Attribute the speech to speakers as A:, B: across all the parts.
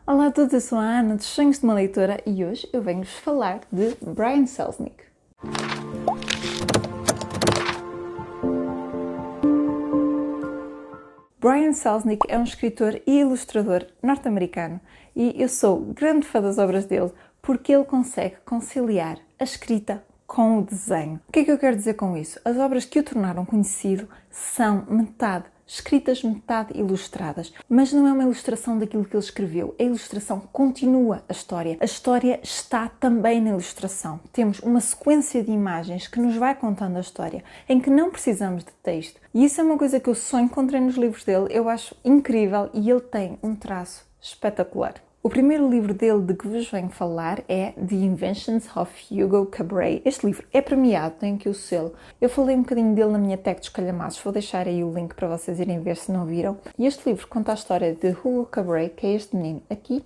A: Olá a todos, eu sou a Ana dos Sonhos de uma Leitora e hoje eu venho-vos falar de Brian Selznick. Brian Selznick é um escritor e ilustrador norte-americano e eu sou grande fã das obras dele porque ele consegue conciliar a escrita com o desenho. O que é que eu quero dizer com isso? As obras que o tornaram conhecido são metade escritas, metade ilustradas, mas não é uma ilustração daquilo que ele escreveu. A ilustração continua a história. A história está também na ilustração. Temos uma sequência de imagens que nos vai contando a história, em que não precisamos de texto. E isso é uma coisa que eu só encontrei nos livros dele, eu acho incrível e ele tem um traço espetacular. O primeiro livro dele de que vos venho falar é The Inventions of Hugo Cabret. Este livro é premiado, tem aqui o selo. Eu falei um bocadinho dele na minha tag dos calhamaços, vou deixar aí o link para vocês irem ver se não viram. E este livro conta a história de Hugo Cabret, que é este menino aqui,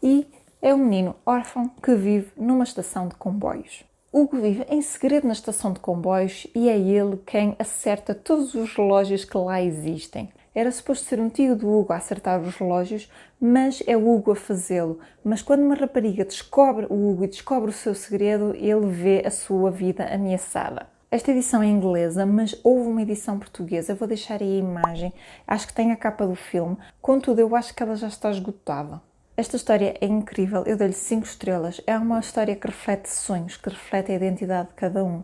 A: e é um menino órfão que vive numa estação de comboios. Hugo vive em segredo na estação de comboios e é ele quem acerta todos os relógios que lá existem. Era suposto ser um tio do Hugo a acertar os relógios, mas é o Hugo a fazê-lo. Mas quando uma rapariga descobre o Hugo e descobre o seu segredo, ele vê a sua vida ameaçada. Esta edição é inglesa, mas houve uma edição portuguesa. Eu vou deixar aí a imagem. Acho que tem a capa do filme. Contudo, eu acho que ela já está esgotada. Esta história é incrível, eu dei-lhe 5 estrelas. É uma história que reflete sonhos, que reflete a identidade de cada um.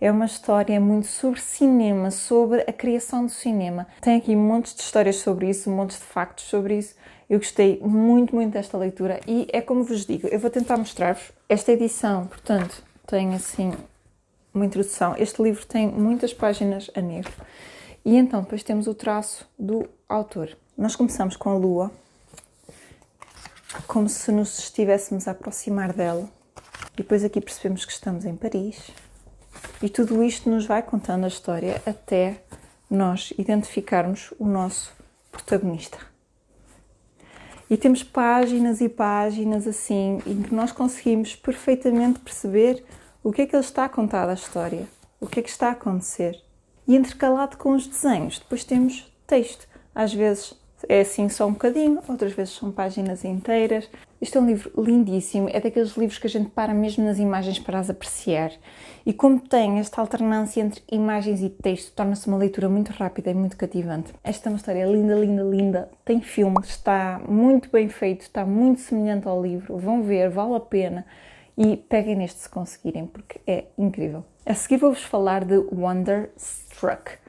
A: É uma história muito sobre cinema, sobre a criação do cinema. Tem aqui montes de histórias sobre isso, montes de factos sobre isso. Eu gostei muito desta leitura e é como vos digo, eu vou tentar mostrar-vos esta edição, portanto, tem assim uma introdução. Este livro tem muitas páginas a negro e então depois temos o traço do autor. Nós começamos com a lua, como se nos estivéssemos a aproximar dela. E depois aqui percebemos que estamos em Paris. E tudo isto nos vai contando a história até nós identificarmos o nosso protagonista. E temos páginas e páginas assim, em que nós conseguimos perfeitamente perceber o que é que ele está a contar da história, o que é que está a acontecer. E intercalado com os desenhos, depois temos texto. Às vezes é assim só um bocadinho, outras vezes são páginas inteiras. Este é um livro lindíssimo, é daqueles livros que a gente para mesmo nas imagens para as apreciar. E como tem esta alternância entre imagens e texto, torna-se uma leitura muito rápida e muito cativante. Esta é uma história linda, tem filme, está muito bem feito, está muito semelhante ao livro. Vão ver, vale a pena. E peguem neste se conseguirem, porque é incrível. A seguir vou-vos falar de Wonderstruck.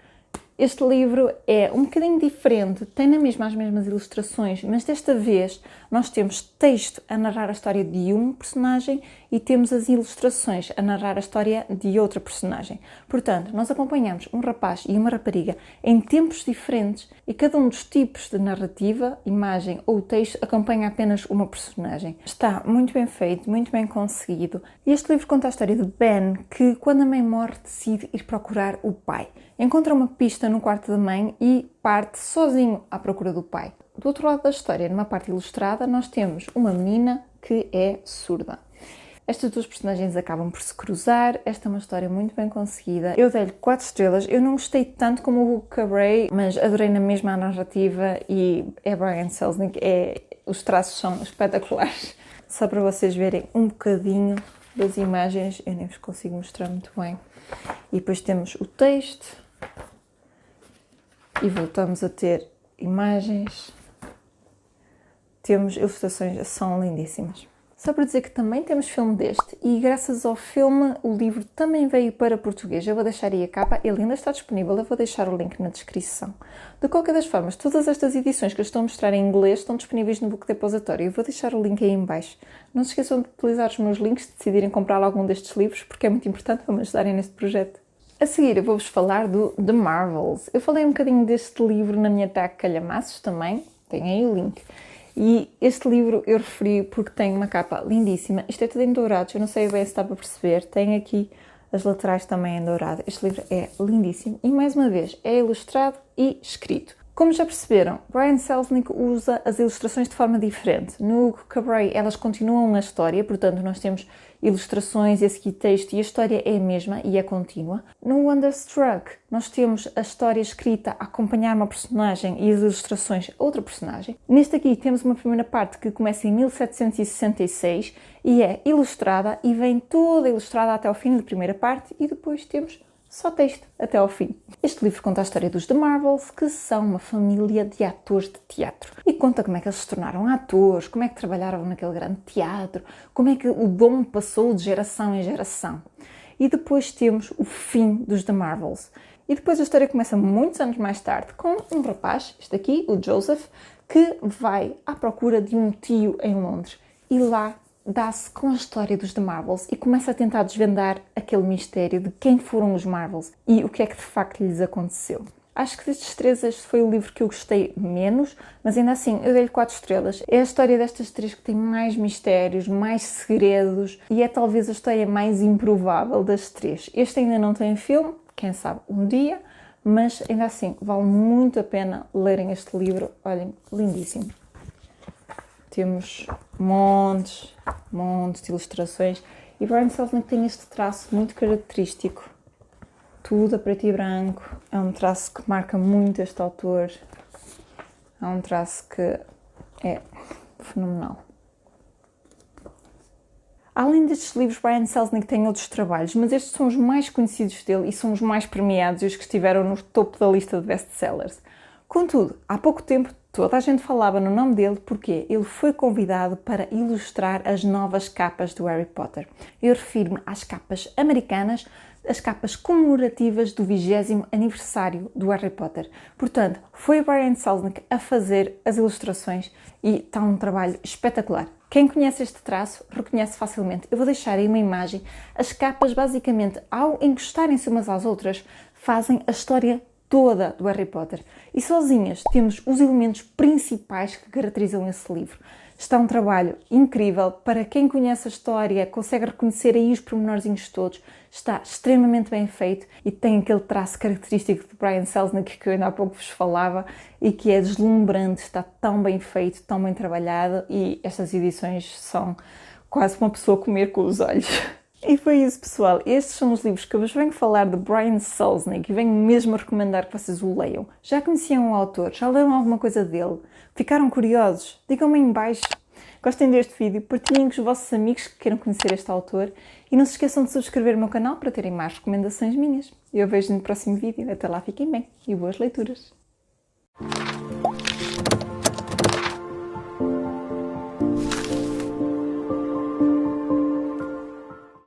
A: Este livro é um bocadinho diferente, tem na mesma as mesmas ilustrações, mas desta vez nós temos texto a narrar a história de um personagem e temos as ilustrações a narrar a história de outra personagem. Portanto, nós acompanhamos um rapaz e uma rapariga em tempos diferentes e cada um dos tipos de narrativa, imagem ou texto acompanha apenas uma personagem. Está muito bem feito, muito bem conseguido. E este livro conta a história de Ben, que quando a mãe morre decide ir procurar o pai. Encontra uma pista no quarto da mãe e parte sozinho à procura do pai. Do outro lado da história, numa parte ilustrada, nós temos uma menina que é surda. Estas duas personagens acabam por se cruzar. Esta é uma história muito bem conseguida. Eu dei-lhe 4 estrelas. Eu não gostei tanto como o Hugo Cabret, mas adorei na mesma a narrativa e é Brian Selznick. Os traços são espetaculares. Só para vocês verem um bocadinho das imagens, eu nem vos consigo mostrar muito bem. E depois temos o texto. E voltamos a ter imagens. Temos ilustrações, são lindíssimas. Só para dizer que também temos filme deste e graças ao filme o livro também veio para português. Eu vou deixar aí a capa, ele ainda está disponível, eu vou deixar o link na descrição. De qualquer das formas, todas estas edições que eu estou a mostrar em inglês estão disponíveis no Book Depository. Eu vou deixar o link aí em baixo. Não se esqueçam de utilizar os meus links se decidirem comprar algum destes livros, porque é muito importante para me ajudarem neste projeto. A seguir eu vou-vos falar do The Marvels. Eu falei um bocadinho deste livro na minha tag calhamaços também, tem aí o link. E este livro eu referi porque tem uma capa lindíssima. Isto é tudo em dourados, eu não sei bem se dá para perceber. Tem aqui as laterais também em dourado. Este livro é lindíssimo e, mais uma vez, é ilustrado e escrito. Como já perceberam, Brian Selznick usa as ilustrações de forma diferente. No Hugo Cabret elas continuam a história, portanto nós temos ilustrações e a seguir texto e a história é a mesma e é contínua. No Wonderstruck nós temos a história escrita a acompanhar uma personagem e as ilustrações a outra personagem. Neste aqui temos uma primeira parte que começa em 1766 e é ilustrada e vem toda ilustrada até ao fim da primeira parte e depois temos só texto até ao fim. Este livro conta a história dos The Marvels, que são uma família de atores de teatro. E conta como é que eles se tornaram atores, como é que trabalharam naquele grande teatro, como é que o dom passou de geração em geração. E depois temos o fim dos The Marvels. E depois a história começa muitos anos mais tarde com um rapaz, este aqui, o Joseph, que vai à procura de um tio em Londres. E lá dá-se com a história dos The Marvels e começa a tentar desvendar aquele mistério de quem foram os Marvels e o que é que de facto lhes aconteceu. Acho que destes três este foi o livro que eu gostei menos, mas ainda assim eu dei-lhe 4 estrelas. É a história destas três que tem mais mistérios, mais segredos e é talvez a história mais improvável das três. Este ainda não tem filme, quem sabe um dia, mas ainda assim vale muito a pena lerem este livro. Olhem, lindíssimo. Temos montes de ilustrações e Brian Selznick tem este traço muito característico, tudo a preto e branco, é um traço que marca muito este autor, é um traço que é fenomenal. Além destes livros, Brian Selznick tem outros trabalhos, mas estes são os mais conhecidos dele e são os mais premiados e os que estiveram no topo da lista de best-sellers. Contudo, há pouco tempo toda a gente falava no nome dele porque ele foi convidado para ilustrar as novas capas do Harry Potter. Eu refiro-me às capas americanas, as capas comemorativas do 20º aniversário do Harry Potter. Portanto, foi Brian Selznick a fazer as ilustrações e está um trabalho espetacular. Quem conhece este traço reconhece facilmente. Eu vou deixar aí uma imagem. As capas, basicamente, ao encostarem-se umas às outras, fazem a história toda do Harry Potter. E sozinhas temos os elementos principais que caracterizam esse livro. Está um trabalho incrível. Para quem conhece a história, consegue reconhecer aí os pormenorzinhos todos. Está extremamente bem feito e tem aquele traço característico de Brian Selznick que eu ainda há pouco vos falava e que é deslumbrante. Está tão bem feito, tão bem trabalhado e estas edições são quase uma pessoa comer com os olhos. E foi isso, pessoal. Estes são os livros que eu vos venho falar de Brian Selznick e venho mesmo a recomendar que vocês o leiam. Já conheciam o autor? Já leram alguma coisa dele? Ficaram curiosos? Digam-me aí em baixo. Gostem deste vídeo, partilhem com os vossos amigos que queiram conhecer este autor e não se esqueçam de subscrever o meu canal para terem mais recomendações minhas. Eu vejo-vos no próximo vídeo. Até lá, fiquem bem e boas leituras!